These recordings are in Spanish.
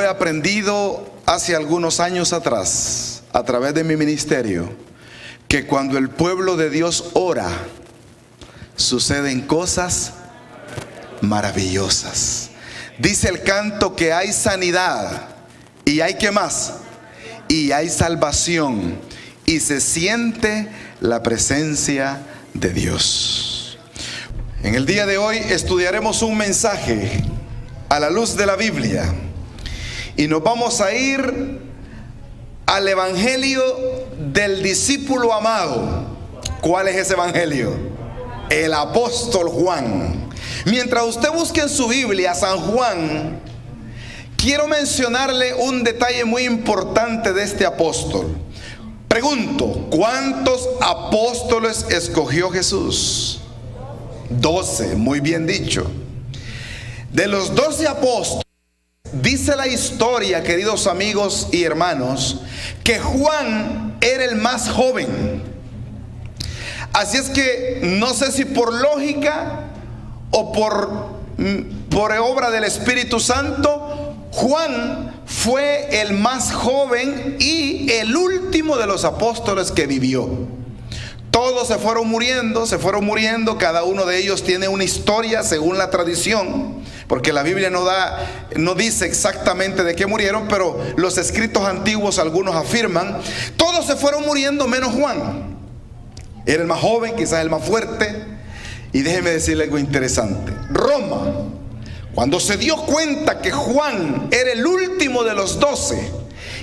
He aprendido hace algunos años atrás, a través de mi ministerio, que cuando el pueblo de Dios ora, suceden cosas maravillosas. Dice el canto que hay sanidad y hay ¿qué más? Y hay salvación y se siente la presencia de Dios. En el día de hoy estudiaremos un mensaje a la luz de la Biblia y nos vamos a ir al evangelio del discípulo amado. ¿Cuál es ese evangelio? El apóstol Juan. Mientras usted busque en su Biblia San Juan, quiero mencionarle un detalle muy importante de este apóstol. Pregunto, ¿cuántos apóstoles escogió Jesús? 12, muy bien dicho. De los 12 apóstoles, dice la historia, queridos amigos y hermanos, que Juan era el más joven. Así es que no sé si por lógica o por obra del Espíritu Santo, Juan fue el más joven y el último de los apóstoles que vivió. Todos se fueron muriendo, cada uno de ellos tiene una historia según la tradición, porque la Biblia no dice exactamente de qué murieron, pero los escritos antiguos algunos afirman. Todos se fueron muriendo menos Juan. Era el más joven, quizás el más fuerte. Y déjeme decirle algo interesante. Roma, cuando se dio cuenta que Juan era el último de los 12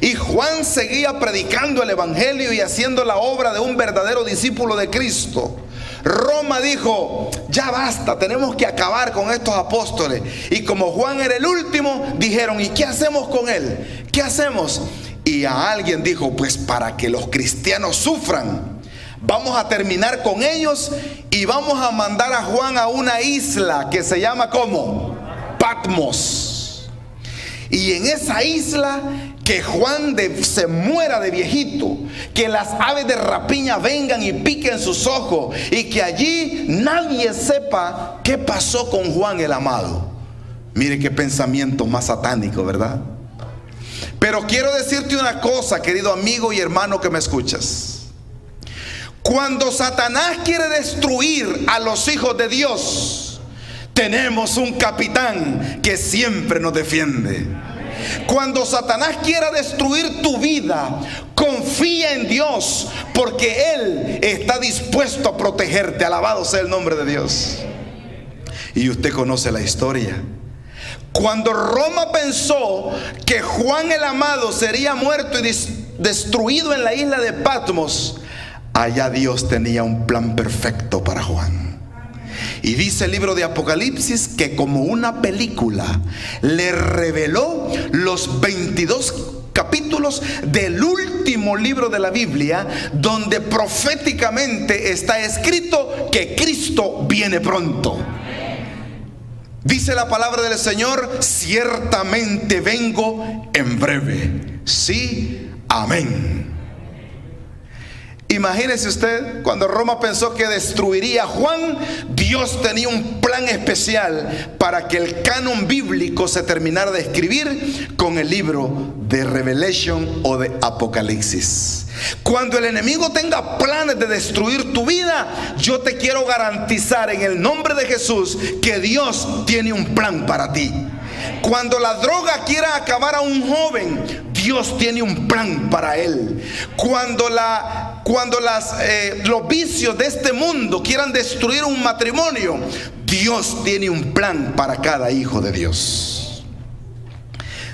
y Juan seguía predicando el evangelio y haciendo la obra de un verdadero discípulo de Cristo, Roma dijo: ya basta, tenemos que acabar con estos apóstoles. Y como Juan era el último, dijeron: ¿y qué hacemos con él? ¿Qué hacemos? Y a alguien dijo: pues para que los cristianos sufran, vamos a terminar con ellos y vamos a mandar a Juan a una isla que se llama ¿cómo? Patmos. Y en esa isla que Juan se muera de viejito, que las aves de rapiña vengan y piquen sus ojos y que allí nadie sepa qué pasó con Juan el amado. Mire qué pensamiento más satánico, ¿verdad? Pero quiero decirte una cosa, querido amigo y hermano que me escuchas. Cuando Satanás quiere destruir a los hijos de Dios, tenemos un capitán que siempre nos defiende. Cuando Satanás quiera destruir tu vida, confía en Dios, porque Él está dispuesto a protegerte. Alabado sea el nombre de Dios. Y usted conoce la historia. Cuando Roma pensó que Juan el amado sería muerto y destruido en la isla de Patmos, allá Dios tenía un plan perfecto para Juan. Y dice el libro de Apocalipsis que como una película le reveló los 22 capítulos del último libro de la Biblia, donde proféticamente está escrito que Cristo viene pronto. Dice la palabra del Señor: ciertamente vengo en breve. Sí, amén. Imagínese usted, cuando Roma pensó que destruiría a Juan, Dios tenía un plan especial para que el canon bíblico se terminara de escribir con el libro de Revelation o de Apocalipsis. Cuando el enemigo tenga planes de destruir tu vida, yo te quiero garantizar en el nombre de Jesús que Dios tiene un plan para ti. Cuando la droga quiera acabar a un joven, Dios tiene un plan para él. Cuando los vicios de este mundo quieran destruir un matrimonio, Dios tiene un plan para cada hijo de Dios.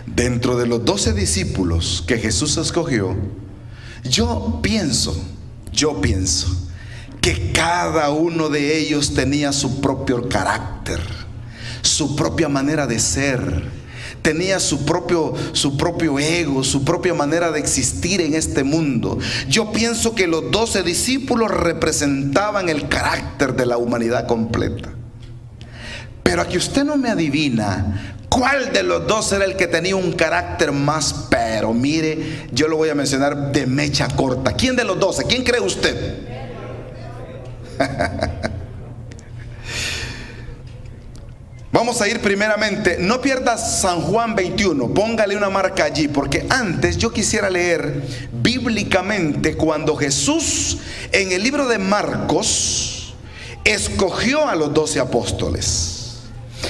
Dentro de los 12 discípulos que Jesús escogió, yo pienso que cada uno de ellos tenía su propio carácter, su propia manera de ser. Tenía su propio ego, su propia manera de existir en este mundo. Yo pienso que los 12 discípulos representaban el carácter de la humanidad completa. Pero aquí usted no me adivina cuál de los 12 era el que tenía un carácter más, pero mire, yo lo voy a mencionar de mecha corta. ¿Quién de los 12? ¿Quién cree usted? Vamos a ir primeramente, no pierdas San Juan 21, póngale una marca allí, porque antes yo quisiera leer bíblicamente cuando Jesús en el libro de Marcos escogió a los 12 apóstoles.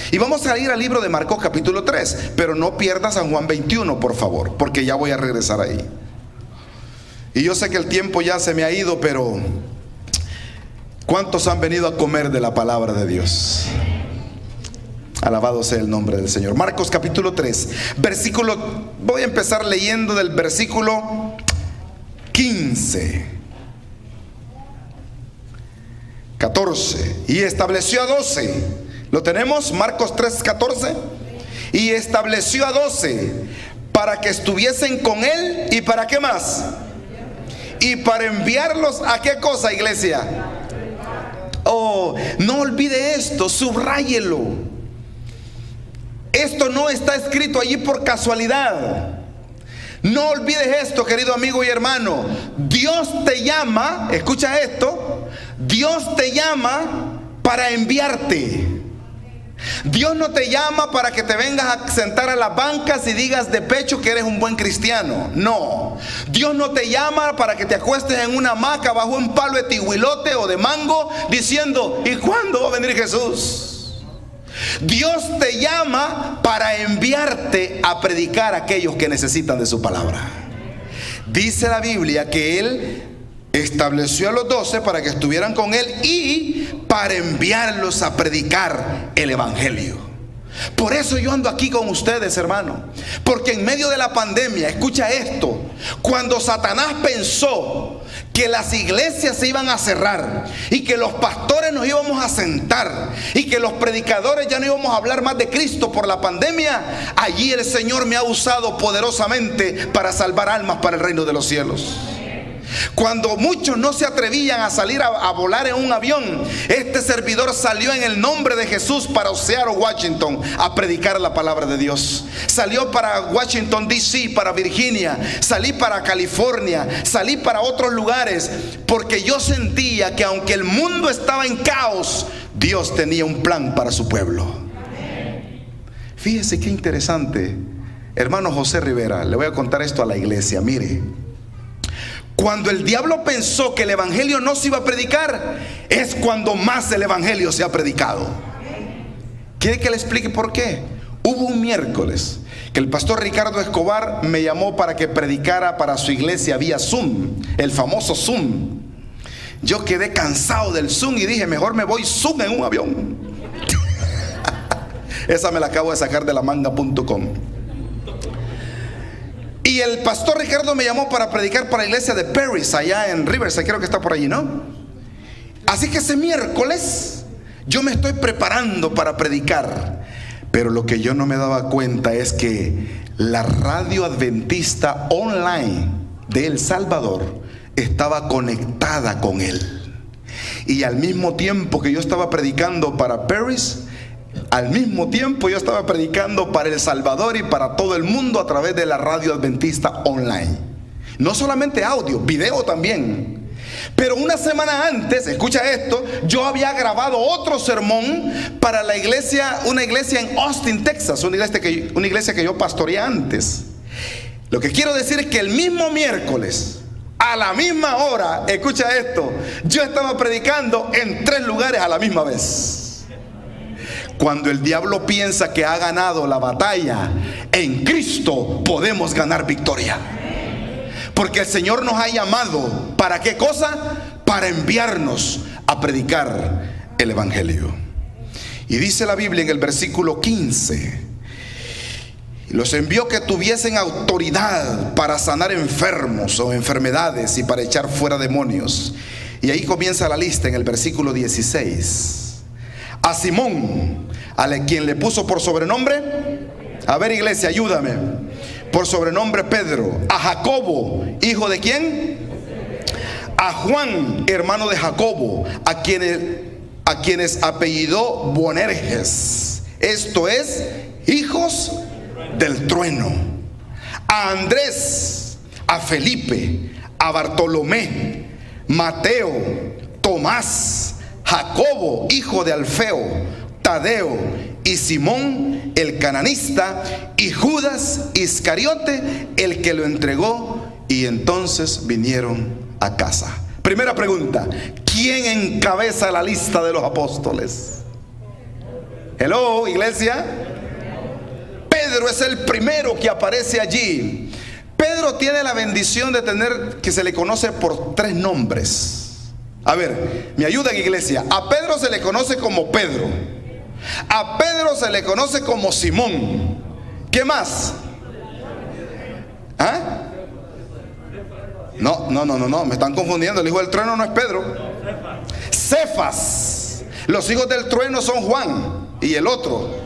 Y vamos a ir al libro de Marcos capítulo 3, pero no pierdas San Juan 21, por favor, porque ya voy a regresar ahí. Y yo sé que el tiempo ya se me ha ido, pero ¿cuántos han venido a comer de la palabra de Dios? Alabado sea el nombre del Señor. Marcos capítulo 3, versículo, voy a empezar leyendo del versículo 15, 14. Y estableció a 12. ¿Lo tenemos? Marcos 3, 14. Y estableció a 12 para que estuviesen con él. ¿Y para qué más? Y para enviarlos a qué cosa, iglesia. Oh, no olvide esto, subráyelo. Esto no está escrito allí por casualidad. No olvides esto, querido amigo y hermano. Dios te llama, escucha esto, Dios te llama para enviarte. Dios no te llama para que te vengas a sentar a las bancas y digas de pecho que eres un buen cristiano. No. Dios no te llama para que te acuestes en una hamaca bajo un palo de tihuilote o de mango diciendo, ¿y cuándo va a venir Jesús? Dios te llama para enviarte a predicar a aquellos que necesitan de su palabra. Dice la Biblia que Él estableció a los 12 para que estuvieran con Él y para enviarlos a predicar el Evangelio. Por eso yo ando aquí con ustedes, hermano, porque en medio de la pandemia, escucha esto, cuando Satanás pensó que las iglesias se iban a cerrar y que los pastores nos íbamos a sentar y que los predicadores ya no íbamos a hablar más de Cristo por la pandemia, allí el Señor me ha usado poderosamente para salvar almas para el reino de los cielos. Cuando muchos no se atrevían a salir a volar en un avión, este servidor salió en el nombre de Jesús para Seattle, Washington, a predicar la palabra de Dios. Salió para Washington DC, para Virginia, salí para California, salí para otros lugares, porque yo sentía que aunque el mundo estaba en caos, Dios tenía un plan para su pueblo. Fíjese qué interesante, hermano José Rivera, le voy a contar esto a la iglesia. Mire, cuando el diablo pensó que el evangelio no se iba a predicar, es cuando más el evangelio se ha predicado. ¿Quiere que le explique por qué? Hubo un miércoles que el pastor Ricardo Escobar me llamó para que predicara para su iglesia vía Zoom, el famoso Zoom. Yo quedé cansado del Zoom y dije, mejor me voy Zoom en un avión. Esa me la acabo de sacar de la manga.com. Y el pastor Ricardo me llamó para predicar para la iglesia de Paris, allá en Riverside, creo que está por allí, ¿no? Así que ese miércoles yo me estoy preparando para predicar. Pero lo que yo no me daba cuenta es que la radio adventista online de El Salvador estaba conectada con él. Y al mismo tiempo que yo estaba predicando para Paris, al mismo tiempo yo estaba predicando para El Salvador y para todo el mundo a través de la radio adventista online. No solamente audio, video también. Pero una semana antes, escucha esto, yo había grabado otro sermón para la iglesia, una iglesia en Austin, Texas, una iglesia que yo pastoreé antes. Lo que quiero decir es que el mismo miércoles, a la misma hora, escucha esto, yo estaba predicando en 3 lugares a la misma vez. Cuando el diablo piensa que ha ganado la batalla, en Cristo podemos ganar victoria. Porque el Señor nos ha llamado, ¿para qué cosa? Para enviarnos a predicar el Evangelio. Y dice la Biblia en el versículo 15: los envió que tuviesen autoridad para sanar enfermos o enfermedades y para echar fuera demonios. Y ahí comienza la lista en el versículo 16. A Simón, a quien le puso por sobrenombre, a ver iglesia, ayúdame, por sobrenombre Pedro. A Jacobo, hijo de quién? A Juan, hermano de Jacobo, a quienes apellidó Boanerges, esto es, hijos del trueno. A Andrés, a Felipe, a Bartolomé, Mateo, Tomás, Jacobo, hijo de Alfeo, Tadeo y Simón el cananista y Judas Iscariote el que lo entregó. Y entonces vinieron a casa. Primera pregunta: ¿quién encabeza la lista de los apóstoles? Hello, iglesia. Pedro es el primero que aparece allí. Pedro tiene la bendición de tener, que se le conoce por 3 nombres. A ver, me ayudan, iglesia. A Pedro se le conoce como Pedro. A Pedro se le conoce como Simón. ¿Qué más? ¿Ah? No, me están confundiendo. El hijo del trueno no es Pedro. Cefas. Los hijos del trueno son Juan y el otro,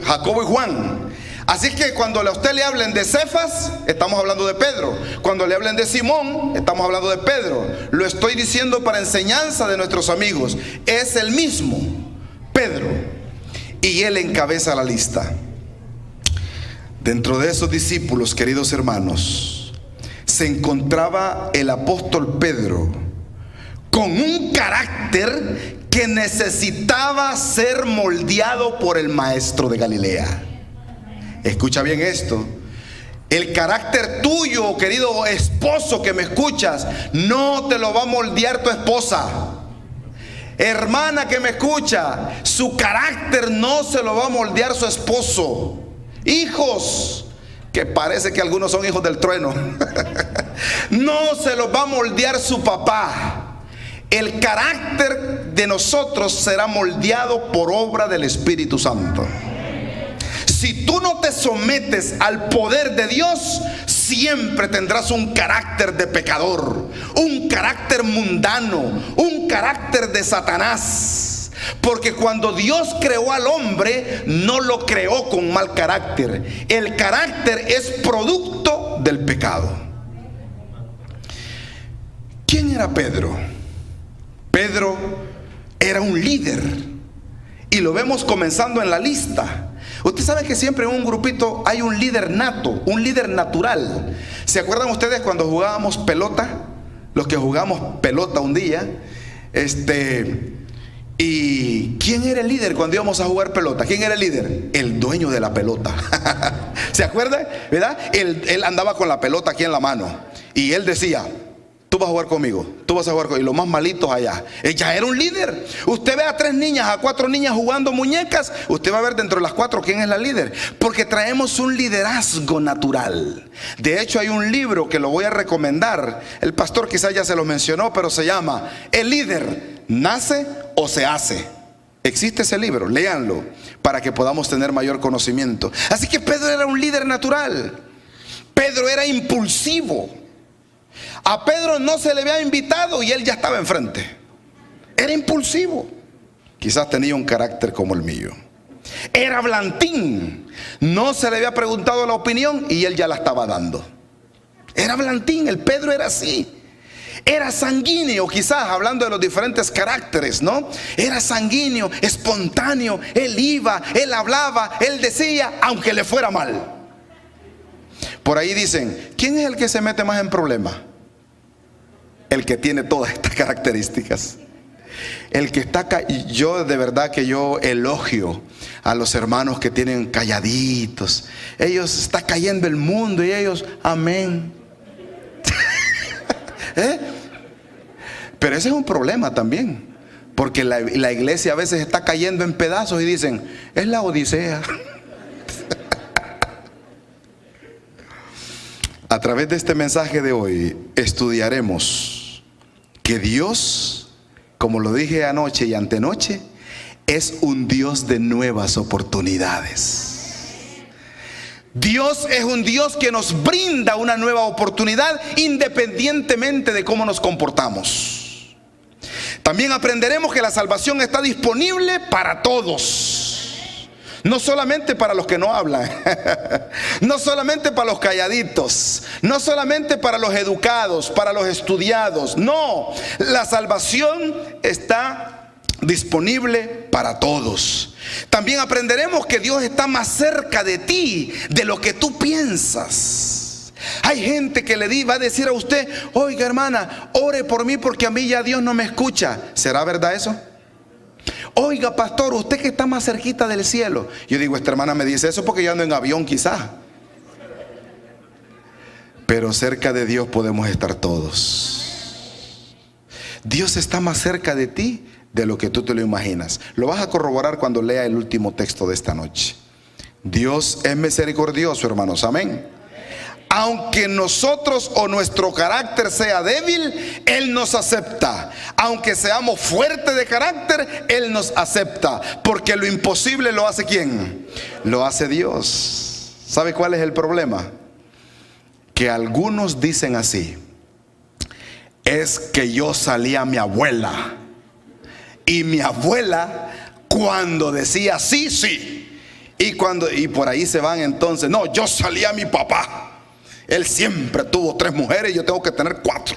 Jacobo y Juan. Así que cuando a usted le hablen de Cefas, estamos hablando de Pedro. Cuando le hablen de Simón, estamos hablando de Pedro. Lo estoy diciendo para enseñanza de nuestros amigos. Es el mismo, Pedro. Y él encabeza la lista. Dentro de esos discípulos, queridos hermanos, se encontraba el apóstol Pedro, con un carácter que necesitaba ser moldeado por el maestro de Galilea. Escucha bien esto. El carácter tuyo, querido esposo que me escuchas, no te lo va a moldear tu esposa. Hermana que me escucha, su carácter no se lo va a moldear su esposo. Hijos, que parece que algunos son hijos del trueno, no se los va a moldear su papá. El carácter de nosotros será moldeado por obra del Espíritu Santo. Si tú no te sometes al poder de Dios, siempre tendrás un carácter de pecador, un carácter mundano, un carácter de Satanás. Porque cuando Dios creó al hombre, no lo creó con mal carácter. El carácter es producto del pecado. ¿Quién era Pedro? Pedro era un líder, y lo vemos comenzando en la lista. Usted sabe que siempre en un grupito hay un líder nato, un líder natural. ¿Se acuerdan ustedes cuando jugábamos pelota? Los que jugamos pelota un día, ¿y quién era el líder cuando íbamos a jugar pelota? ¿Quién era el líder? El dueño de la pelota. ¿Se acuerdan? ¿Verdad? Él andaba con la pelota aquí en la mano y él decía: tú vas a jugar conmigo, tú vas a jugar conmigo. Y los más malitos allá. Ella era un líder. Usted ve a 3 niñas, a 4 niñas jugando muñecas, usted va a ver dentro de las 4 quién es la líder. Porque traemos un liderazgo natural. De hecho, hay un libro que lo voy a recomendar. El pastor quizás ya se lo mencionó, pero se llama El líder, ¿nace o se hace? Existe ese libro, léanlo para que podamos tener mayor conocimiento. Así que Pedro era un líder natural. Pedro era impulsivo. A Pedro no se le había invitado y él ya estaba enfrente. Era impulsivo. Quizás tenía un carácter como el mío. Era blantín. No se le había preguntado la opinión y él ya la estaba dando. Era blantín, el Pedro era así. Era sanguíneo, quizás hablando de los diferentes caracteres, ¿no? Era sanguíneo, espontáneo. Él iba, él hablaba, él decía, aunque le fuera mal. Por ahí dicen: ¿quién es el que se mete más en problemas? El que tiene todas estas características. El que está yo de verdad que yo elogio a los hermanos que tienen calladitos. Ellos está cayendo el mundo y ellos, amén. Pero ese es un problema también, porque la iglesia a veces está cayendo en pedazos y dicen: es la Odisea. A través de este mensaje de hoy estudiaremos que Dios, como lo dije anoche y antenoche, es un Dios de nuevas oportunidades. Dios es un Dios que nos brinda una nueva oportunidad independientemente de cómo nos comportamos. También aprenderemos que la salvación está disponible para todos. No solamente para los que no hablan, no solamente para los calladitos, no solamente para los educados, para los estudiados. No, la salvación está disponible para todos. También aprenderemos que Dios está más cerca de ti de lo que tú piensas. Hay gente que va a decir a usted: oiga, hermana, ore por mí porque a mí ya Dios no me escucha. ¿Será verdad eso? Oiga, pastor, usted que está más cerquita del cielo. Yo digo, esta hermana me dice eso porque yo ando en avión quizás. Pero cerca de Dios podemos estar todos. Dios está más cerca de ti de lo que tú te lo imaginas. Lo vas a corroborar cuando lea el último texto de esta noche. Dios es misericordioso, hermanos, amén. Aunque nosotros o nuestro carácter sea débil, Él nos acepta. Aunque seamos fuertes de carácter, Él nos acepta. Porque lo imposible lo hace ¿quién? Lo hace Dios. ¿Sabe cuál es el problema? Que algunos dicen así: es que yo salí a mi abuela, y mi abuela cuando decía sí, sí, y por ahí se van entonces, no, yo salí a mi papá, él siempre tuvo 3 mujeres y yo tengo que tener 4.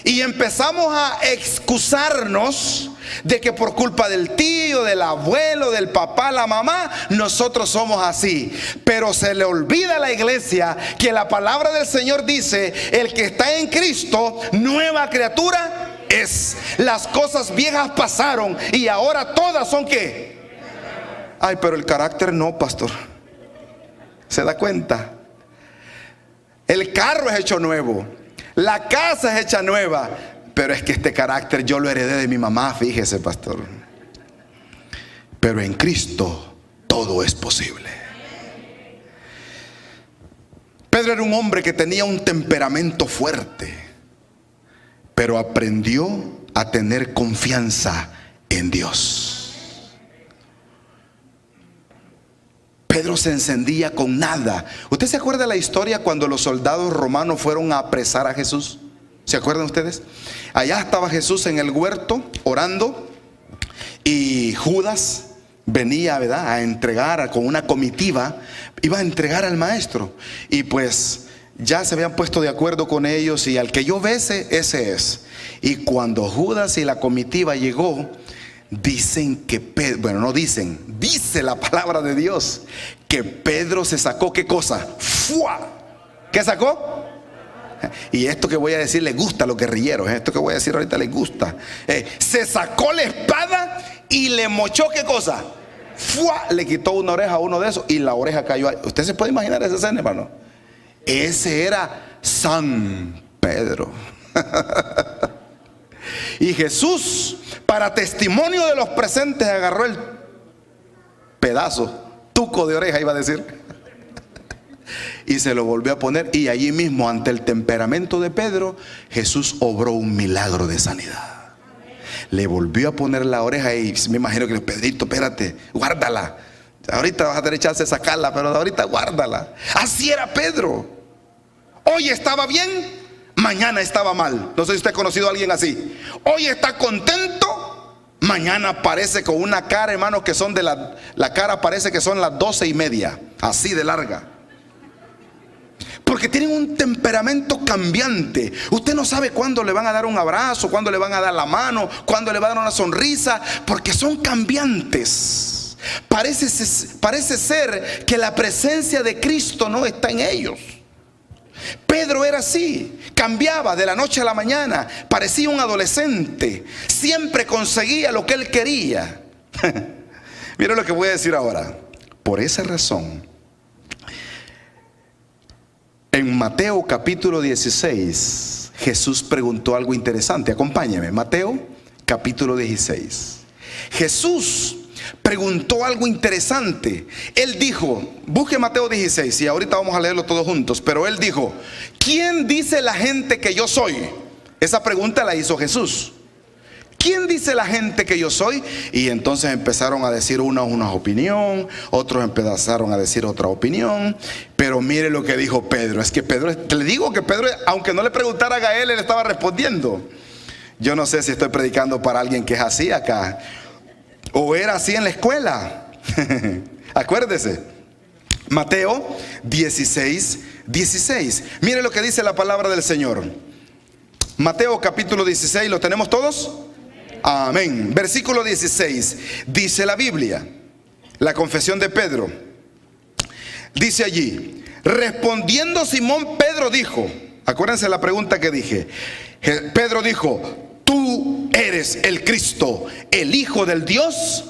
Y empezamos a excusarnos de que por culpa del tío, del abuelo, del papá, la mamá, nosotros somos así. Pero se le olvida a la iglesia que la palabra del Señor dice: el que está en Cristo, nueva criatura es. Las cosas viejas pasaron y ahora todas son ¿qué? Ay, pero el carácter no, pastor. ¿Se da cuenta? El carro es hecho nuevo, la casa es hecha nueva, pero es que este carácter yo lo heredé de mi mamá, fíjese, pastor. Pero en Cristo todo es posible. Pedro era un hombre que tenía un temperamento fuerte, pero aprendió a tener confianza en Dios. Pedro se encendía con nada. ¿Usted se acuerda de la historia cuando los soldados romanos fueron a apresar a Jesús? ¿Se acuerdan ustedes? Allá estaba Jesús en el huerto orando, y Judas venía, ¿verdad?, a entregar con una comitiva, iba a entregar al maestro. Y pues ya se habían puesto de acuerdo con ellos, y al que yo bese, ese es. Y cuando Judas y la comitiva llegó, dicen que Pedro, bueno, no dicen, dice la palabra de Dios, que Pedro se sacó, ¿qué cosa? ¡Fua! ¿Qué sacó? Y esto que voy a decir les gusta a los guerrilleros, esto que voy a decir ahorita les gusta. Se sacó la espada y le mochó, ¿qué cosa? ¡Fua! Le quitó una oreja a uno de esos y la oreja cayó ahí. ¿Usted se puede imaginar esa escena, hermano? Ese era San Pedro. Y Jesús, para testimonio de los presentes, agarró el pedazo, tuco de oreja iba a decir, y se lo volvió a poner. Y allí mismo, ante el temperamento de Pedro, Jesús obró un milagro de sanidad. Le volvió a poner la oreja y me imagino que le dijo: Pedrito, espérate, guárdala, ahorita vas a tener chance de sacarla, pero ahorita guárdala. Así era Pedro. Hoy estaba bien, mañana estaba mal. No sé si usted ha conocido a alguien así. Hoy está contento, mañana aparece con una cara, hermanos, que son de la cara parece que son las 12:30, así de larga. Porque tienen un temperamento cambiante. Usted no sabe cuándo le van a dar un abrazo, cuándo le van a dar la mano, cuándo le van a dar una sonrisa, porque son cambiantes. Parece ser que la presencia de Cristo no está en ellos. Pedro era así, cambiaba de la noche a la mañana, parecía un adolescente, siempre conseguía lo que él quería. Mira lo que voy a decir ahora. Por esa razón, en Mateo capítulo 16, Jesús preguntó algo interesante. Acompáñeme, Mateo capítulo 16. Jesús preguntó algo interesante. Él dijo, busque Mateo 16 y ahorita vamos a leerlo todos juntos, pero él dijo: ¿quién dice la gente que yo soy? Esa pregunta la hizo Jesús. ¿Quién dice la gente que yo soy? Y entonces empezaron a decir unos una opinión, otros empezaron a decir otra opinión. Pero mire lo que dijo Pedro. Es que Pedro, le digo que Pedro, aunque no le preguntaran a él, él estaba respondiendo. Yo no sé si estoy predicando para alguien que es así acá, o era así en la escuela. Acuérdese, Mateo 16:16. Mire lo que dice la palabra del Señor. Mateo capítulo 16, ¿lo tenemos todos? Amén. Versículo 16, dice la Biblia, la confesión de Pedro. Dice allí: respondiendo Simón Pedro dijo, acuérdense la pregunta que dije. Pedro dijo: tú tú eres el Cristo, el Hijo del Dios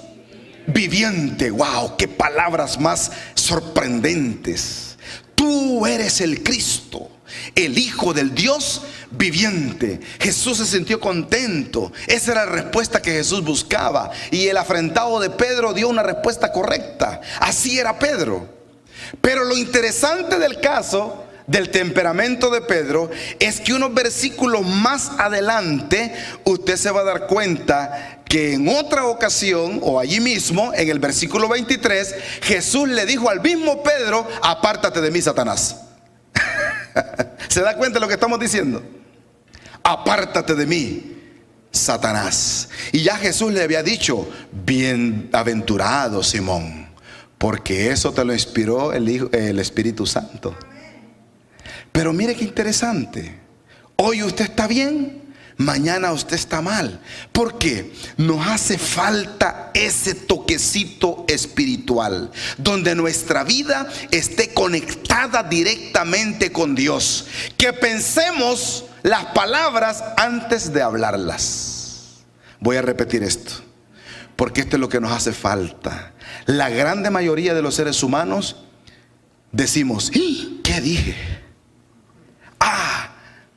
viviente. Wow, qué palabras más sorprendentes. Tú eres el Cristo, el Hijo del Dios viviente. Jesús se sintió contento. Esa era la respuesta que Jesús buscaba. Y el afrentado de Pedro dio una respuesta correcta. Así era Pedro. Pero lo interesante del caso, del temperamento de Pedro, es que unos versículos más adelante usted se va a dar cuenta que en otra ocasión, o allí mismo en el versículo 23, Jesús le dijo al mismo Pedro: apártate de mí, Satanás. ¿Se da cuenta de lo que estamos diciendo? Apártate de mí, Satanás. Y ya Jesús le había dicho: bienaventurado Simón, porque eso te lo inspiró el Espíritu Santo. Pero mire qué interesante. Hoy usted está bien, mañana usted está mal. ¿Por qué? Nos hace falta ese toquecito espiritual, donde nuestra vida esté conectada directamente con Dios. Que pensemos las palabras antes de hablarlas. Voy a repetir esto, porque esto es lo que nos hace falta. La grande mayoría de los seres humanos decimos: ¿qué dije?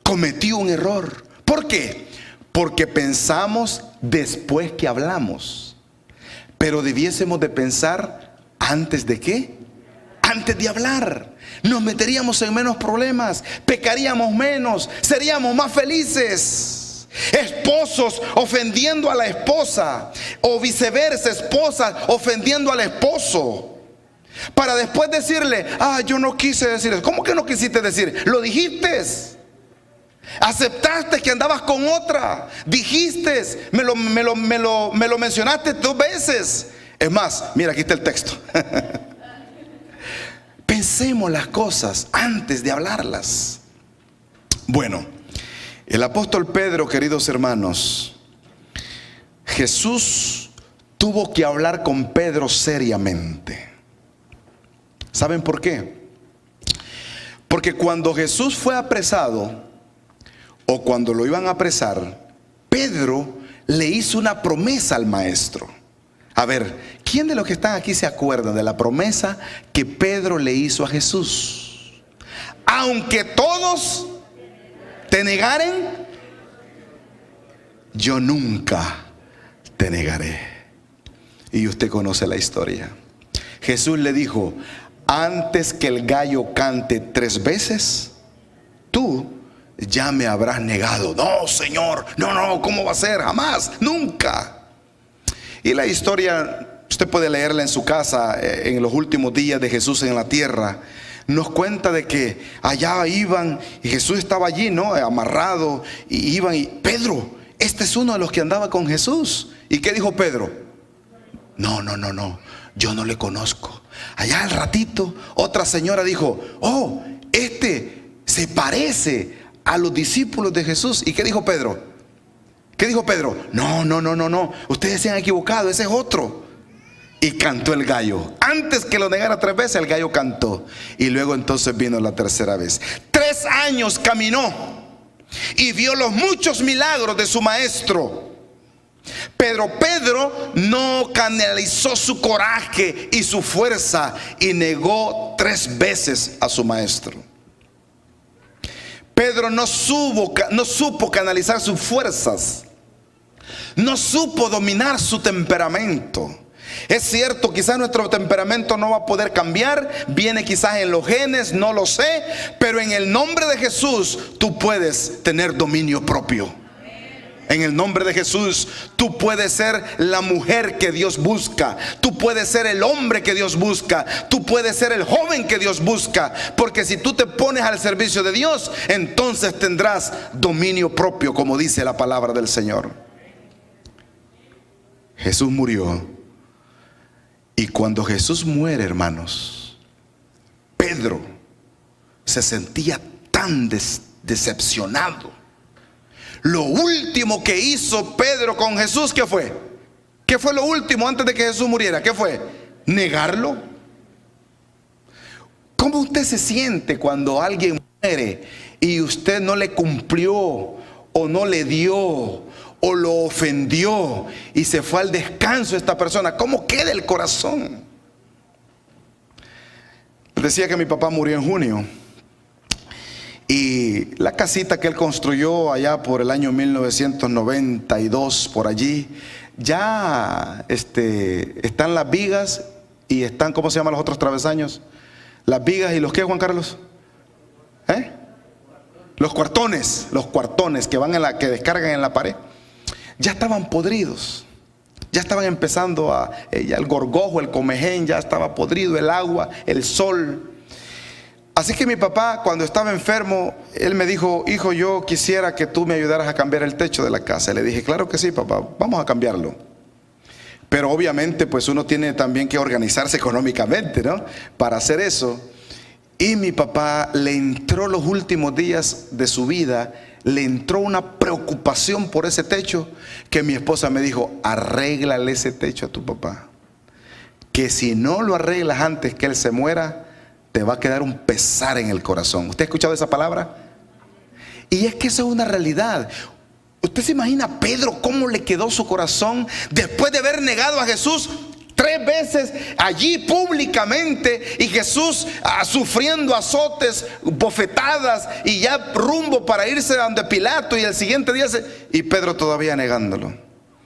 Cometí un error. ¿Por qué? Porque pensamos después que hablamos. Pero debiésemos de pensar antes de qué. Antes de hablar. Nos meteríamos en menos problemas, pecaríamos menos, seríamos más felices. Esposos ofendiendo a la esposa, o viceversa, esposas ofendiendo al esposo, para después decirle: yo no quise decir eso. ¿Cómo que no quisiste decir? Lo dijiste. Aceptaste que andabas con otra. Dijiste, me lo mencionaste 2 veces. Es más, mira, aquí está el texto. Pensemos las cosas antes de hablarlas. Bueno, el apóstol Pedro, queridos hermanos, Jesús tuvo que hablar con Pedro seriamente. ¿Saben por qué? Porque cuando Jesús fue apresado, o cuando lo iban a apresar, Pedro le hizo una promesa al maestro. A ver, ¿quién de los que están aquí se acuerda de la promesa que Pedro le hizo a Jesús? Aunque todos te negaren, yo nunca te negaré. Y usted conoce la historia. Jesús le dijo: antes que el gallo cante 3 veces, tú ya me habrás negado. No, Señor, no, ¿cómo va a ser? Jamás, nunca. Y la historia, usted puede leerla en su casa, en los últimos días de Jesús en la tierra. Nos cuenta de que allá iban, y Jesús estaba allí, ¿no? Amarrado, y iban, y Pedro, este es uno de los que andaba con Jesús. ¿Y qué dijo Pedro? No, yo no le conozco. Allá al ratito, otra señora dijo: este se parece a los discípulos de Jesús. ¿Y qué dijo Pedro? No, ustedes se han equivocado, ese es otro. Y cantó el gallo. Antes que lo negara 3 veces, el gallo cantó. Y luego entonces vino la tercera vez. 3 años caminó y vio los muchos milagros de su maestro. Pero Pedro no canalizó su coraje y su fuerza y negó 3 veces a su maestro. Pedro no supo canalizar sus fuerzas, no supo dominar su temperamento. Es cierto, quizás nuestro temperamento no va a poder cambiar, viene quizás en los genes, no lo sé, pero en el nombre de Jesús tú puedes tener dominio propio. En el nombre de Jesús tú puedes ser la mujer que Dios busca. Tú puedes ser el hombre que Dios busca. Tú puedes ser el joven que Dios busca. Porque si tú te pones al servicio de Dios, entonces tendrás dominio propio, como dice la palabra del Señor. Jesús murió. Y cuando Jesús muere, hermanos, Pedro se sentía tan decepcionado. Lo último que hizo Pedro con Jesús, ¿qué fue? ¿Qué fue lo último antes de que Jesús muriera? ¿Qué fue? ¿Negarlo? ¿Cómo usted se siente cuando alguien muere y usted no le cumplió o no le dio o lo ofendió y se fue al descanso esta persona? ¿Cómo queda el corazón? Decía que mi papá murió en junio y la casita que él construyó allá por el año 1992, por allí, ya están las vigas y están, ¿cómo se llaman los otros travesaños? Las vigas y los ¿qué, Juan Carlos? Los cuartones que van que descargan en la pared, ya estaban podridos. Ya estaban empezando ya el gorgojo, el comején, ya estaba podrido, el agua, el sol. Así que mi papá, cuando estaba enfermo, él me dijo: hijo, yo quisiera que tú me ayudaras a cambiar el techo de la casa. Y le dije: claro que sí, papá, vamos a cambiarlo. Pero obviamente pues uno tiene también que organizarse económicamente, ¿no?, para hacer eso. Y mi papá le entró los últimos días de su vida, le entró una preocupación por ese techo, que mi esposa me dijo: arréglale ese techo a tu papá, que si no lo arreglas antes que él se muera, te va a quedar un pesar en el corazón. ¿Usted ha escuchado esa palabra? Y es que eso es una realidad. ¿Usted se imagina a Pedro cómo le quedó su corazón después de haber negado a Jesús 3 veces allí públicamente, y Jesús sufriendo azotes, bofetadas, y ya rumbo para irse donde Pilato, y el siguiente día y Pedro todavía negándolo?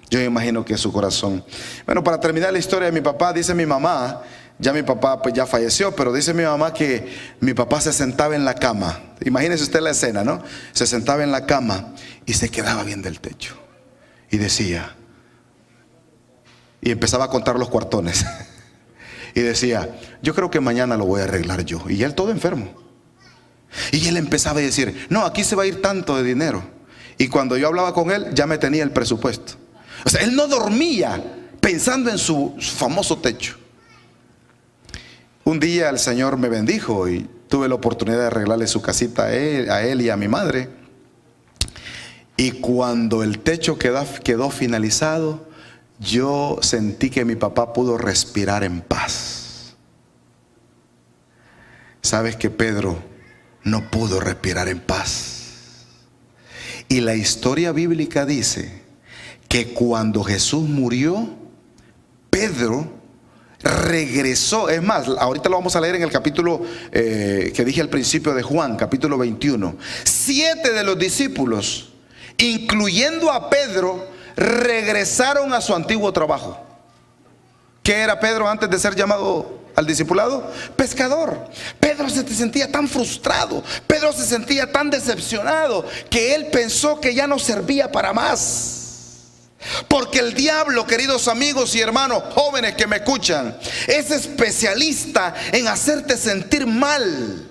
Yo me imagino que su corazón. Bueno, para terminar la historia de mi papá, dice mi mamá, ya mi papá pues ya falleció, pero dice mi mamá que mi papá se sentaba en la cama. Imagínese usted la escena, ¿no? Se sentaba en la cama y se quedaba viendo el techo y decía, y empezaba a contar los cuartones y decía: yo creo que mañana lo voy a arreglar yo. Y él todo enfermo, y él empezaba a decir: no, aquí se va a ir tanto de dinero. Y cuando yo hablaba con él, ya me tenía el presupuesto. O sea, él no dormía pensando en su famoso techo. Un día el Señor me bendijo y tuve la oportunidad de arreglarle su casita a él y a mi madre. Y cuando el techo quedó finalizado, yo sentí que mi papá pudo respirar en paz. ¿Sabes que Pedro no pudo respirar en paz? Y la historia bíblica dice que cuando Jesús murió, Pedro regresó. Es más, ahorita lo vamos a leer en el capítulo que dije al principio de Juan, capítulo 21. 7 de los discípulos, incluyendo a Pedro, regresaron a su antiguo trabajo. ¿Qué era Pedro antes de ser llamado al discipulado? Pescador. Pedro se sentía tan frustrado, Pedro se sentía tan decepcionado, que él pensó que ya no servía para más. Porque el diablo, queridos amigos y hermanos jóvenes que me escuchan, es especialista en hacerte sentir mal.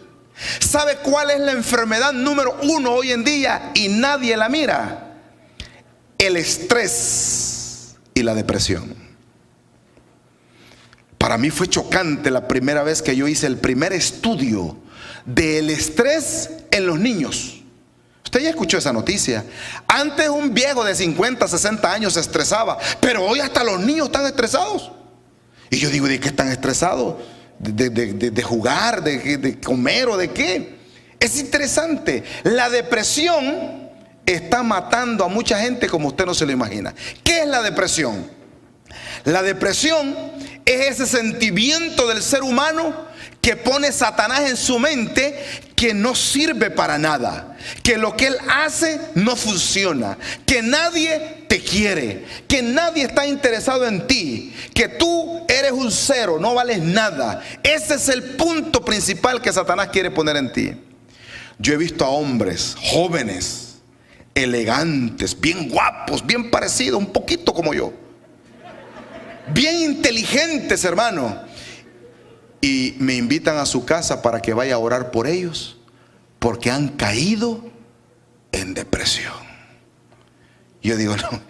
¿Sabe cuál es la enfermedad número 1 hoy en día y nadie la mira? El estrés y la depresión. Para mí fue chocante la primera vez que yo hice el primer estudio del estrés en los niños. Usted ya escuchó esa noticia. Antes un viejo de 50, 60 años se estresaba, pero hoy hasta los niños están estresados. Y yo digo: ¿de qué están estresados? ¿De jugar? ¿De comer? ¿O de qué? Es interesante. La depresión está matando a mucha gente como usted no se lo imagina. ¿Qué es la depresión? La depresión es ese sentimiento del ser humano que pone Satanás en su mente, que no sirve para nada, que lo que él hace no funciona, que nadie te quiere, que nadie está interesado en ti, que tú eres un cero, no vales nada. Ese es el punto principal que Satanás quiere poner en ti. Yo he visto a hombres jóvenes, elegantes, bien guapos, bien parecidos, un poquito como yo, bien inteligentes, hermano, y me invitan a su casa para que vaya a orar por ellos, porque han caído en depresión. Yo digo: no,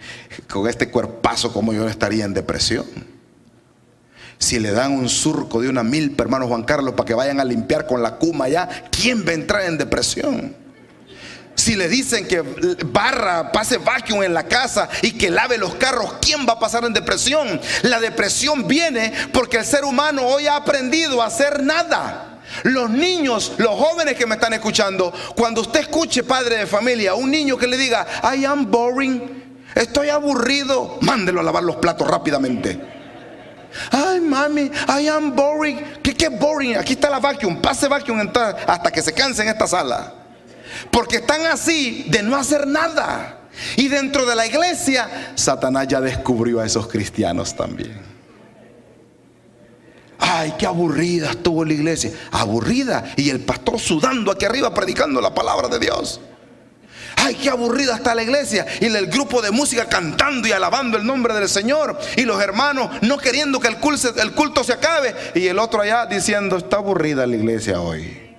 con este cuerpazo como yo no estaría en depresión. Si le dan un surco de una milpa, hermano Juan Carlos, para que vayan a limpiar con la cuma allá, ¿quién va a entrar en depresión? Si le dicen que pase vacuum en la casa y que lave los carros, ¿quién va a pasar en depresión? La depresión viene porque el ser humano hoy ha aprendido a hacer nada. Los niños, los jóvenes que me están escuchando, cuando usted escuche, padre de familia, un niño que le diga, I am boring, estoy aburrido, mándelo a lavar los platos rápidamente. Ay, mami, I am boring. ¿Qué boring? Aquí está la vacuum, pase vacuum hasta que se canse en esta sala. Porque están así de no hacer nada. Y dentro de la iglesia, Satanás ya descubrió a esos cristianos también. Ay, qué aburrida estuvo la iglesia. Aburrida. Y el pastor sudando aquí arriba predicando la palabra de Dios. Ay, qué aburrida está la iglesia. Y el grupo de música cantando y alabando el nombre del Señor. Y los hermanos no queriendo que el culto se acabe. Y el otro allá diciendo, está aburrida la iglesia hoy.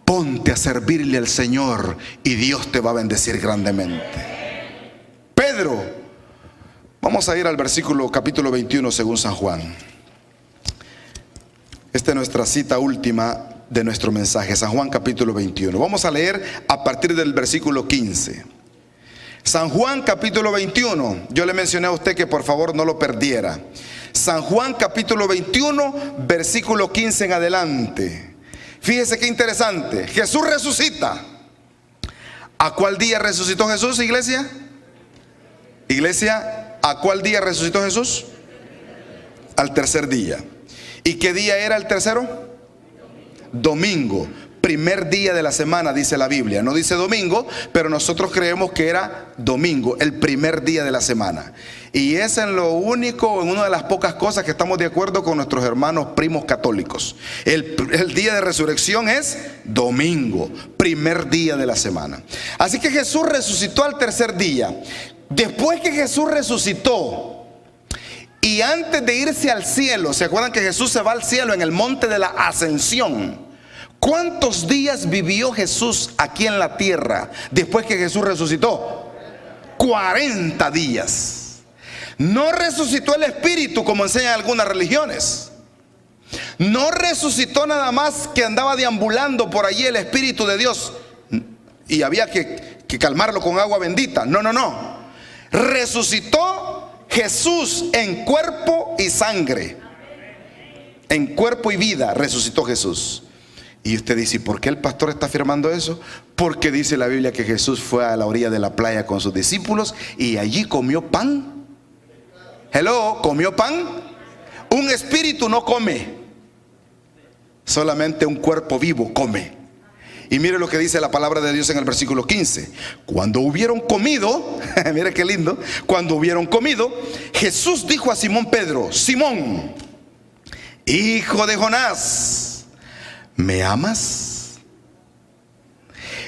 Ponte a servirle al Señor y Dios te va a bendecir grandemente. Pedro, vamos a ir al versículo capítulo 21 según San Juan. Esta es nuestra cita última de nuestro mensaje, San Juan capítulo 21. Vamos a leer a partir del versículo 15. San Juan capítulo 21. Yo le mencioné a usted que por favor no lo perdiera. San Juan capítulo 21, versículo 15 en adelante. Fíjese qué interesante. Jesús resucita. ¿A cuál día resucitó Jesús, iglesia? Iglesia, ¿a cuál día resucitó Jesús? Al tercer día. ¿Y qué día era el tercero? Domingo. Primer día de la semana, dice la Biblia. No dice domingo, pero nosotros creemos que era domingo, el primer día de la semana. Y es en lo único, en una de las pocas cosas que estamos de acuerdo con nuestros hermanos primos católicos. El día de resurrección es domingo, primer día de la semana. Así que Jesús resucitó al tercer día. Después que Jesús resucitó y antes de irse al cielo, ¿se acuerdan que Jesús se va al cielo en el monte de la ascensión? ¿Cuántos días vivió Jesús aquí en la tierra después que Jesús resucitó? 40 días. No resucitó el espíritu como enseñan algunas religiones. No resucitó nada más que andaba deambulando por allí el espíritu de Dios y había que calmarlo con agua bendita. No. Resucitó Jesús en cuerpo y sangre. En cuerpo y vida resucitó Jesús. Y usted dice, ¿por qué el pastor está afirmando eso? Porque dice la Biblia que Jesús fue a la orilla de la playa con sus discípulos y allí comió pan. Hello, ¿comió pan? Un espíritu no come, solamente un cuerpo vivo come. Y mire lo que dice la palabra de Dios en el versículo 15. Cuando hubieron comido, mire qué lindo, cuando hubieron comido, Jesús dijo a Simón Pedro, Simón, hijo de Jonás, ¿me amas?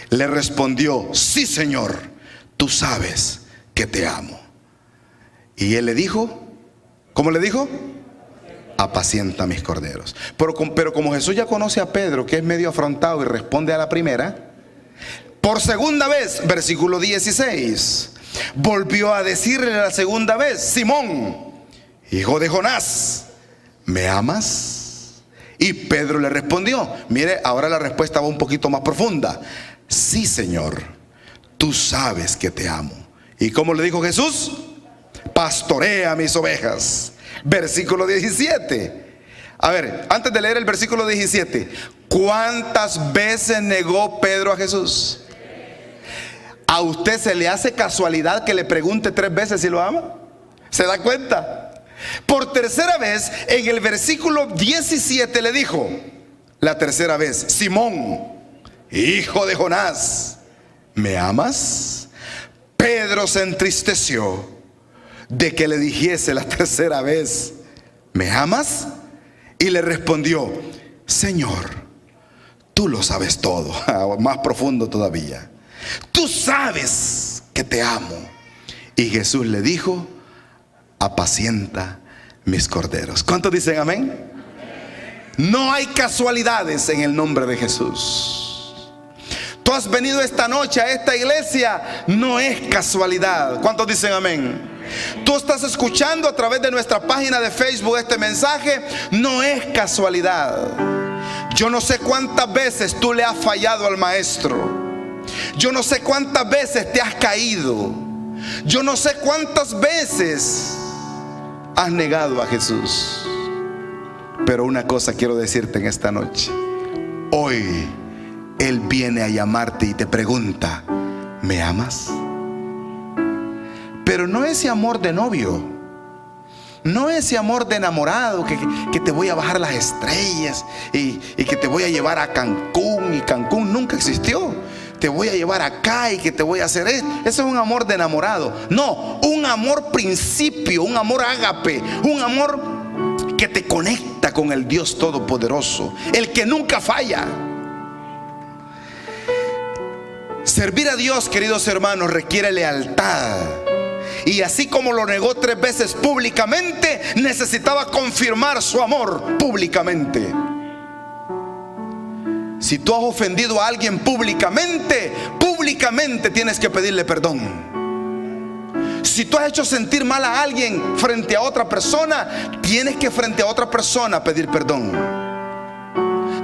Le respondió, sí, Señor, tú sabes que te amo. Y él le dijo, ¿cómo le dijo? Apacienta mis corderos. Pero como Jesús ya conoce a Pedro, que es medio afrontado y responde a la primera, por segunda vez, versículo 16, volvió a decirle la segunda vez, Simón, hijo de Jonás, ¿me amas? Y Pedro le respondió, mire, ahora la respuesta va un poquito más profunda. Sí, Señor, tú sabes que te amo. ¿Y cómo le dijo Jesús? Pastorea mis ovejas. Versículo 17. A ver, antes de leer el versículo 17, ¿cuántas veces negó Pedro a Jesús? ¿A usted se le hace casualidad que le pregunte 3 veces si lo ama? ¿Se da cuenta? Por tercera vez, en el versículo 17 le dijo, la tercera vez, Simón, hijo de Jonás, ¿me amas? Pedro se entristeció de que le dijese la tercera vez, ¿me amas? Y le respondió, Señor, tú lo sabes todo. Más profundo todavía. Tú sabes que te amo. Y Jesús le dijo, apacienta mis corderos. ¿Cuántos dicen amén? No hay casualidades en el nombre de Jesús. Tú has venido esta noche a esta iglesia, no es casualidad. ¿Cuántos dicen amén? Tú estás escuchando a través de nuestra página de Facebook este mensaje, no es casualidad. Yo no sé cuántas veces tú le has fallado al maestro. Yo no sé cuántas veces te has caído. Yo no sé cuántas veces has negado a Jesús. Pero una cosa quiero decirte en esta noche. Hoy Él viene a llamarte y te pregunta: ¿me amas? Pero no ese amor de novio, no ese amor de enamorado que te voy a bajar las estrellas y que te voy a llevar a Cancún, y Cancún nunca existió. Te voy a llevar acá y que te voy a hacer esto. Eso es un amor de enamorado. No, un amor principio, un amor ágape, un amor que te conecta con el Dios Todopoderoso, el que nunca falla. Servir a Dios, queridos hermanos, requiere lealtad. Y así como lo negó 3 veces públicamente, necesitaba confirmar su amor públicamente. Si tú has ofendido a alguien públicamente tienes que pedirle perdón. Si tú has hecho sentir mal a alguien frente a otra persona, tienes que frente a otra persona pedir perdón.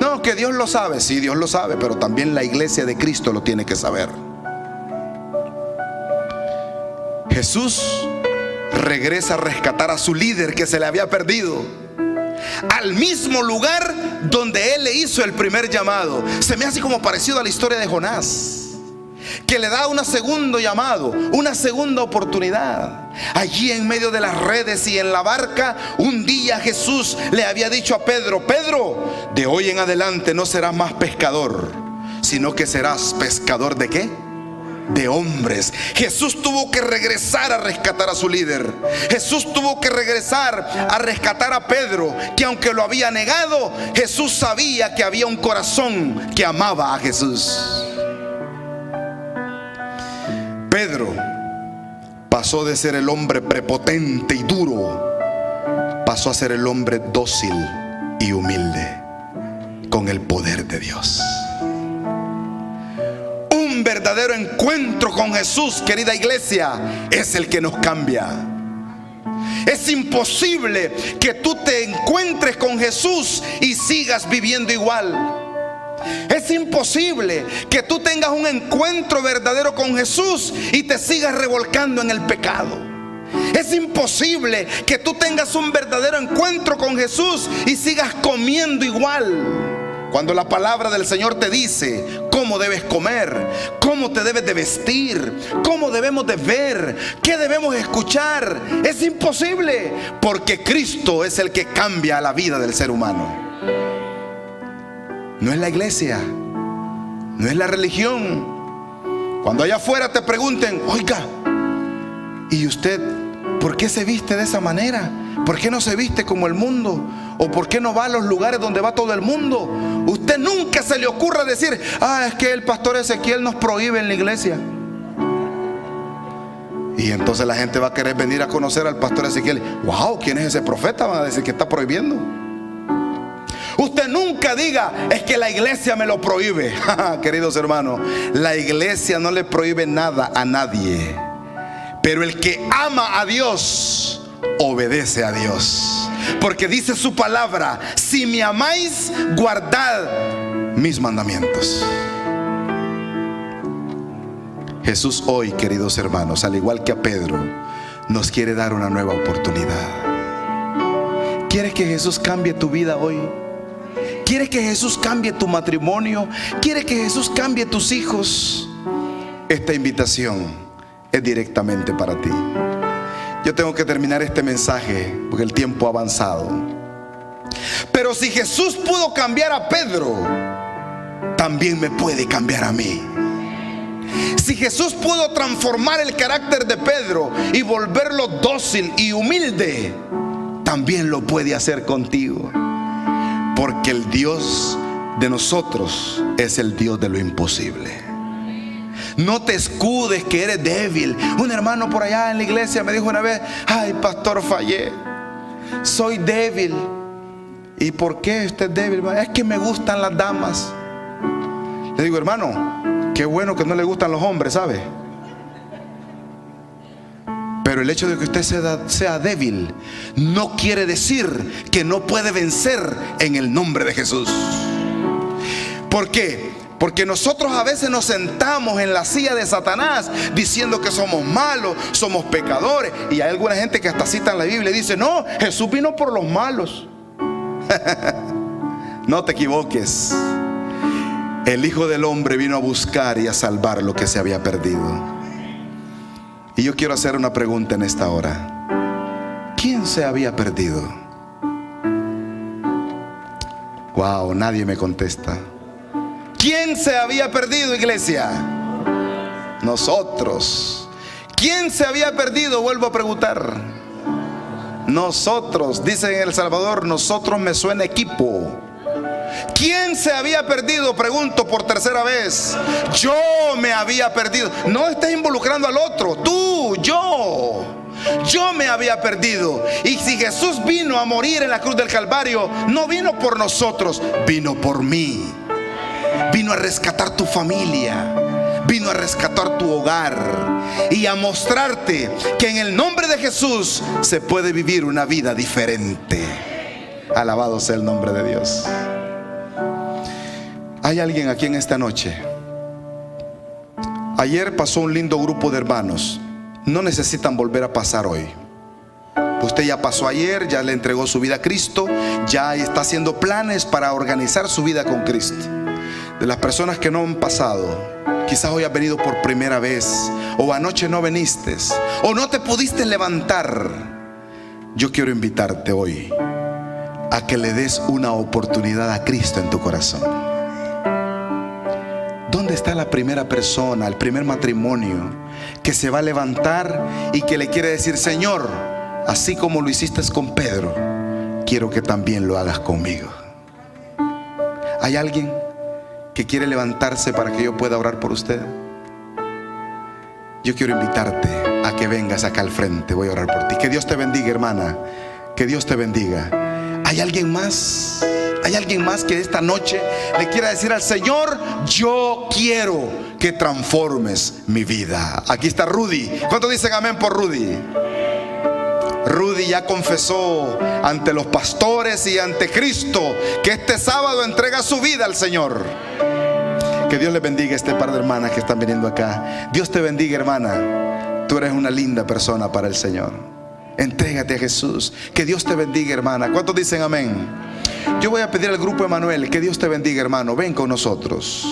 No, que Dios lo sabe. Sí, Dios lo sabe, pero también la iglesia de Cristo lo tiene que saber. Jesús regresa a rescatar a su líder que se le había perdido, al mismo lugar donde Él le hizo el primer llamado. Se me hace como parecido a la historia de Jonás, que le da un segundo llamado, una segunda oportunidad. Allí en medio de las redes y en la barca, un día Jesús le había dicho a Pedro: Pedro, de hoy en adelante no serás más pescador, sino que serás pescador ¿de qué? De hombres. Jesús tuvo que regresar a rescatar a su líder. Jesús tuvo que regresar a rescatar a Pedro, que aunque lo había negado, Jesús sabía que había un corazón que amaba a Jesús. Pedro pasó de ser el hombre prepotente y duro, pasó a ser el hombre dócil y humilde, con el poder de Dios. Un verdadero encuentro con Jesús, querida iglesia, es el que nos cambia. Es imposible que tú te encuentres con Jesús y sigas viviendo igual. Es imposible que tú tengas un encuentro verdadero con Jesús y te sigas revolcando en el pecado. Es imposible que tú tengas un verdadero encuentro con Jesús y sigas comiendo igual. Cuando la palabra del Señor te dice cómo debes comer, cómo te debes de vestir, cómo debemos de ver, qué debemos escuchar, es imposible, porque Cristo es el que cambia la vida del ser humano. No es la iglesia, no es la religión. Cuando allá afuera te pregunten: oiga, ¿y usted por qué se viste de esa manera? ¿Por qué no se viste como el mundo? ¿O por qué no va a los lugares donde va todo el mundo? Usted nunca se le ocurra decir: es que el pastor Ezequiel nos prohíbe en la iglesia. Y entonces la gente va a querer venir a conocer al pastor Ezequiel. Wow, ¿quién es ese profeta? Van a decir que está prohibiendo. Usted nunca diga: es que la iglesia me lo prohíbe. Queridos hermanos, la iglesia no le prohíbe nada a nadie, pero el que ama a Dios obedece a Dios, porque dice su palabra: si me amáis, guardad mis mandamientos. Jesús hoy, queridos hermanos, al igual que a Pedro, nos quiere dar una nueva oportunidad. ¿Quieres que Jesús cambie tu vida hoy? ¿Quieres que Jesús cambie tu matrimonio? ¿Quieres que Jesús cambie tus hijos? Esta invitación es directamente para ti. Yo tengo que terminar este mensaje porque el tiempo ha avanzado. Pero si Jesús pudo cambiar a Pedro, también me puede cambiar a mí. Si Jesús pudo transformar el carácter de Pedro y volverlo dócil y humilde, también lo puede hacer contigo. Porque el Dios de nosotros es el Dios de lo imposible. No te escudes que eres débil. Un hermano por allá en la iglesia me dijo una vez: ay, pastor, fallé, soy débil. ¿Y por qué usted es débil? Es que me gustan las damas. Le digo: hermano, qué bueno que no le gustan los hombres, ¿sabe? Pero el hecho de que usted sea débil no quiere decir que no puede vencer en el nombre de Jesús. ¿Por qué? Porque nosotros a veces nos sentamos en la silla de Satanás diciendo que somos malos, somos pecadores. Y hay alguna gente que hasta cita en la Biblia y dice: no, Jesús vino por los malos. No te equivoques. El Hijo del Hombre vino a buscar y a salvar lo que se había perdido. Y yo quiero hacer una pregunta en esta hora. ¿Quién se había perdido? Wow, nadie me contesta. ¿Quién se había perdido, iglesia? Nosotros. ¿Quién se había perdido? Vuelvo a preguntar. Nosotros. Dicen en El Salvador, nosotros me suena equipo. ¿Quién se había perdido? Pregunto por tercera vez. Yo me había perdido. No estés involucrando al otro. Tú, yo me había perdido. Y si Jesús vino a morir en la cruz del Calvario, no vino por nosotros, vino por mí. Vino a rescatar tu familia, vino a rescatar tu hogar y a mostrarte que en el nombre de Jesús se puede vivir una vida diferente. Alabado sea el nombre de Dios. Hay alguien aquí en esta noche. Ayer pasó un lindo grupo de hermanos. No necesitan volver a pasar hoy. Usted ya pasó ayer, ya le entregó su vida a Cristo, ya está haciendo planes para organizar su vida con Cristo. De las personas que no han pasado, quizás hoy has venido por primera vez, o anoche no viniste, o no te pudiste levantar. Yo quiero invitarte hoy a que le des una oportunidad a Cristo en tu corazón. ¿Dónde está la primera persona, el primer matrimonio que se va a levantar y que le quiere decir: Señor, así como lo hiciste con Pedro, quiero que también lo hagas conmigo? ¿Hay alguien que quiere levantarse para que yo pueda orar por usted? Yo quiero invitarte a que vengas acá al frente. Voy a orar por ti. Que Dios te bendiga, hermana. Que Dios te bendiga. ¿Hay alguien más? ¿Hay alguien más que esta noche le quiera decir al Señor: yo quiero que transformes mi vida? Aquí está Rudy. ¿Cuántos dicen amén por Rudy? Rudy ya confesó ante los pastores y ante Cristo que este sábado entrega su vida al Señor. Que Dios les bendiga a este par de hermanas que están viniendo acá. Dios te bendiga, hermana. Tú eres una linda persona para el Señor. Entrégate a Jesús. Que Dios te bendiga, hermana. ¿Cuántos dicen amén? Yo voy a pedir al grupo Emanuel que Dios te bendiga, hermano. Ven con nosotros,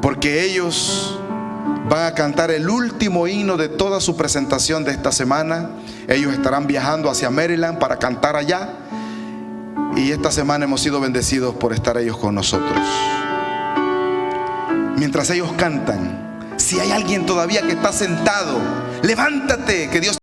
porque ellos van a cantar el último himno de toda su presentación de esta semana. Ellos estarán viajando hacia Maryland para cantar allá. Y esta semana hemos sido bendecidos por estar ellos con nosotros. Mientras ellos cantan, si hay alguien todavía que está sentado, levántate, que Dios